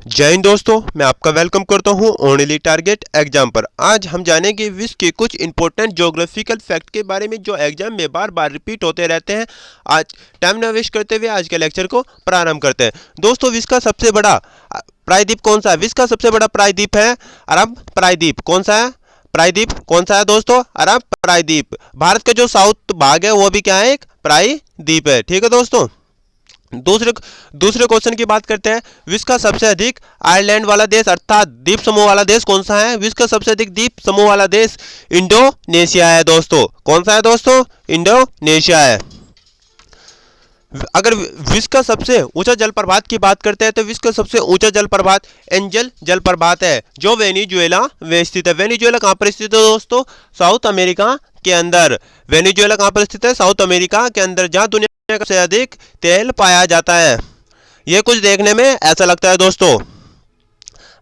जय हिंद दोस्तों, मैं आपका वेलकम करता हूं ओनली टारगेट एग्जाम पर। आज हम जानेंगे विश्व के कुछ इंपॉर्टेंट ज्योग्राफिकल फैक्ट के बारे में जो एग्जाम में बार बार रिपीट होते रहते हैं। आज टाइम न वेस्ट करते हुए आज के लेक्चर को प्रारंभ करते हैं। दोस्तों, विश्व का सबसे बड़ा प्रायद्वीप कौन सा है? विश्व का सबसे बड़ा प्रायद्वीप है अरब प्रायद्वीप। कौन सा है? प्रायद्वीप कौन सा है दोस्तों? अरब प्रायद्वीप। भारत का जो साउथ भाग है वो भी क्या है? एक प्रायद्वीप है। ठीक है दोस्तों। दूसरे दूसरे क्वेश्चन की बात करते हैं। विश्व का सबसे अधिक आइलैंड वाला देश अर्थात द्वीप समूह वाला देश कौन सा है? विश्व का सबसे अधिक द्वीप समूह वाला देश इंडोनेशिया है दोस्तों। कौन सा है दोस्तों? इंडोनेशिया है। अगर विश्व का सबसे ऊंचा जलप्रपात की बात करते हैं तो विश्व का सबसे ऊंचा जलप्रपात एंजल जलप्रपात है जो वेनेजुएला में स्थित है। वेनेजुएला कहाँ पर स्थित है दोस्तों? साउथ अमेरिका के अंदर। वेनेजुएला कहाँ पर स्थित है? साउथ अमेरिका के अंदर, जहाँ दुनिया में सबसे अधिक तेल पाया जाता है। यह कुछ देखने में ऐसा लगता है दोस्तों।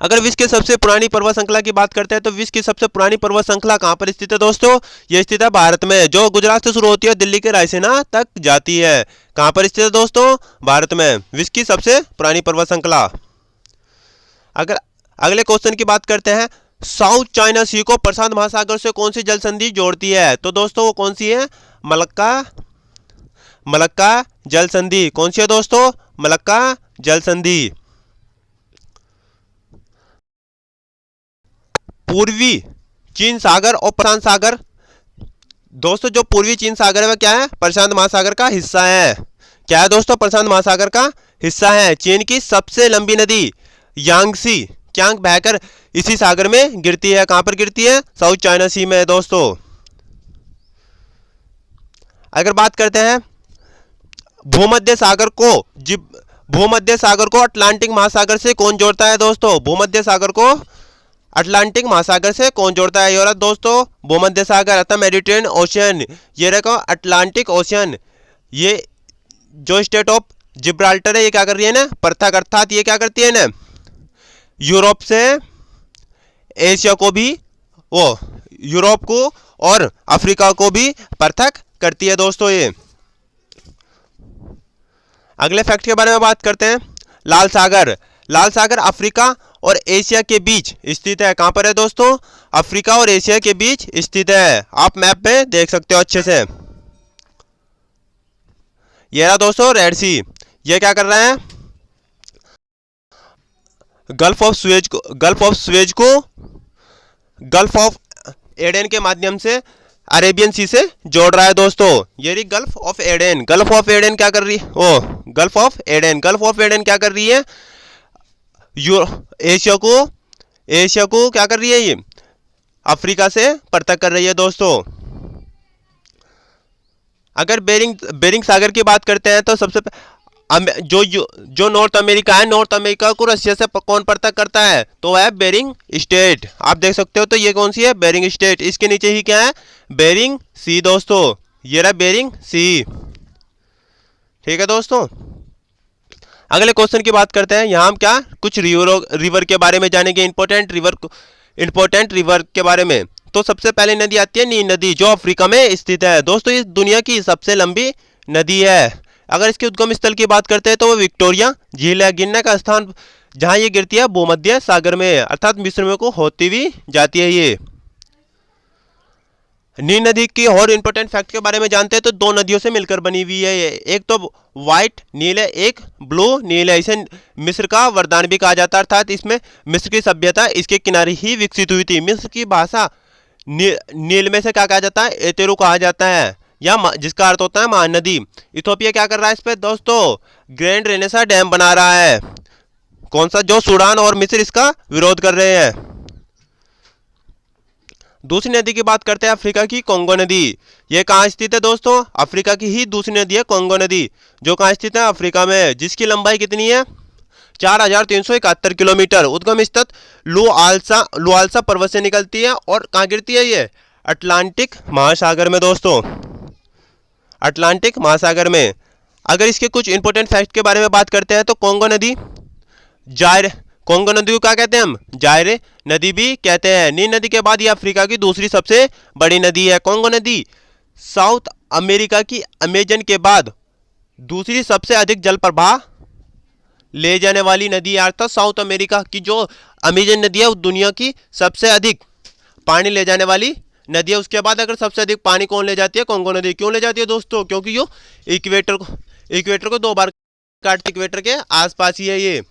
अगर विश्व की सबसे पुरानी पर्वत श्रृंखला की बात करते हैं तो विश्व की सबसे पुरानी पर्वत श्रृंखला कहाँ पर स्थित है दोस्तों? यह स्थित है भारत में, जो गुजरात से शुरू होती है दिल्ली के रायसीना तक जाती है। कहाँ पर स्थित है दोस्तों? भारत में विश्व की सबसे पुरानी पर्वत श्रृंखला। अगर अगले क्वेश्चन की बात करते हैं, साउथ चाइना सी को प्रशांत महासागर से कौन सी जल संधि जोड़ती है? तो दोस्तों वो कौन सी है? मलक्का जल संधि। कौन सी है दोस्तों? मलक्का जल संधि। पूर्वी चीन सागर और प्रशांत सागर, दोस्तों जो पूर्वी चीन सागर है वह क्या है? प्रशांत महासागर का हिस्सा है। क्या है दोस्तों? प्रशांत महासागर का हिस्सा है। चीन की सबसे लंबी नदी यांगसी क्यांग बहकर इसी सागर में गिरती है। कहां पर गिरती है? साउथ चाइना सी में दोस्तों। अगर बात करते हैं भूमध्य सागर को अटलांटिक महासागर से कौन जोड़ता है दोस्तों? भूमध्य सागर को अटलांटिक महासागर से कौन जोड़ता है? ये दोस्तों भूमध्य सागर अथवा मेडिटेरियन ओशियन। ये रखो अटलांटिक ओशियन। ये जो स्टेट ऑफ जिब्राल्टर है ये क्या कर रही है ना? पृथक, अर्थात ये क्या करती है ना? यूरोप से एशिया को भी, वो यूरोप को और अफ्रीका को भी पृथक करती है दोस्तों ये। अगले फैक्ट के बारे में बात करते हैं। लाल सागर अफ्रीका और एशिया के बीच स्थित है। कहां पर है दोस्तों? अफ्रीका और एशिया के बीच स्थित है। आप मैप में देख सकते हो अच्छे से। ये रहा दोस्तों रेड सी। ये क्या कर रहा है? गल्फ ऑफ एडन के माध्यम से अरेबियन सी से जोड़ रहा है दोस्तों। ये रही gulf of Aden. Gulf of Aden क्या कर रही है? गल्फ ऑफ एडन क्या कर रही है? एशिया को क्या कर रही है? ये अफ्रीका से पृथक कर रही है दोस्तों। अगर बेरिंग सागर की बात करते हैं तो सबसे जो नॉर्थ अमेरिका है, नॉर्थ अमेरिका को रशिया से कौन पृथक करता है? तो वह है बेरिंग स्टेट। आप देख सकते हो। तो ये कौन सी है? Bering Strait. इसके नीचे ही क्या है? बेरिंग सी दोस्तों। ये रहा बेरिंग सी। ठीक है दोस्तों। अगले क्वेश्चन की बात करते हैं। यहां हम क्या कुछ रिवर के बारे में जानेंगे, इंपॉर्टेंट रिवर के बारे में। तो सबसे पहले नदी आती है नील नदी, जो अफ्रीका में स्थित है दोस्तों। ये दुनिया की सबसे लंबी नदी है। अगर इसके उद्गम स्थल की बात करते हैं तो वो विक्टोरिया झील है। गिरने का स्थान जहां ये गिरती है भूमध्य सागर में, अर्थात मिस्र में को होती हुई जाती है ये। नील नदी की और इंपॉर्टेंट फैक्ट के बारे में जानते हैं तो दो नदियों से मिलकर बनी हुई है ये। एक तो व्हाइट नील है, एक ब्लू नील है। इसे मिस्र का वरदान भी कहा जाता है, अर्थात इसमें मिस्र की सभ्यता इसके किनारे ही विकसित हुई थी। मिस्र की भाषा नील में से क्या कहा जाता है? एतेरू कहा जाता है, या जिसका अर्थ होता है महानदी। इथोपिया क्या कर रहा है इस पे दोस्तों? ग्रैंड रेनेसा डैम बना रहा है। कौन सा? जो सूडान और मिस्र इसका विरोध कर रहे हैं। दूसरी नदी की बात करते हैं, अफ्रीका की कोंगो नदी। ये कहाँ स्थित है दोस्तों? अफ्रीका की ही दूसरी नदी है कोंगो नदी, जो कहाँ स्थित है? अफ्रीका में। जिसकी लंबाई कितनी है? 4371 किलोमीटर। उद्गम स्थल लुआल्सा पर्वत से निकलती है और कहाँ गिरती है ये? अटलांटिक महासागर में दोस्तों। अटलांटिक महासागर में। अगर इसके कुछ इंपॉर्टेंट फैक्ट के बारे में बात करते हैं तो कोंगो नदी को क्या कहते हैं हम? जायरे नदी भी कहते हैं। नील नदी के बाद ये अफ्रीका की दूसरी सबसे बड़ी नदी है। कोंगो नदी साउथ अमेरिका की अमेजन के बाद दूसरी सबसे अधिक जल प्रवाह ले जाने वाली नदी अर्थात साउथ अमेरिका की जो अमेजन नदी है वो दुनिया की सबसे अधिक पानी ले जाने वाली नदी है। उसके बाद अगर सबसे अधिक पानी कौन ले जाती है? कांगो नदी। क्यों ले जाती है दोस्तों? क्योंकि यो इक्वेटर को 2 बार काटती, इक्वेटर के आसपास ही है ये।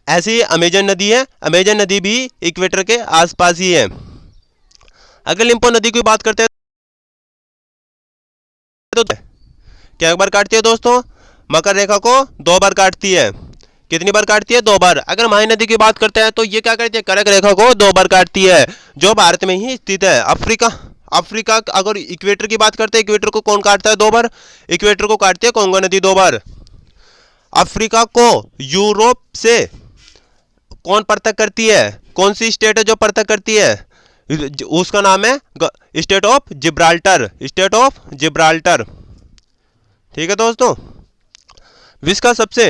ऐसी अमेजन नदी है, अमेजन नदी भी इक्वेटर के आसपास ही है। अगर लिम्पो नदी की बात करते हैं तो क्या बार काटती है दोस्तों? मकर रेखा को 2 बार काटती है। कितनी बार काटती है? 2 बार। अगर माही नदी की बात करते हैं तो ये क्या करती है? कर्क रेखा को 2 बार काटती है, जो भारत में ही स्थित है। अफ्रीका अगर इक्वेटर की बात करते हैं, इक्वेटर को कौन काटता है 2 बार? इक्वेटर को काटती है कांगो नदी 2 बार। अफ्रीका को यूरोप से कौन पृथक करती है? कौन सी स्टेट है जो पृथक करती है? उसका नाम है state of Gibraltar, state of Gibraltar. ठीक है दोस्तों, विश्व का सबसे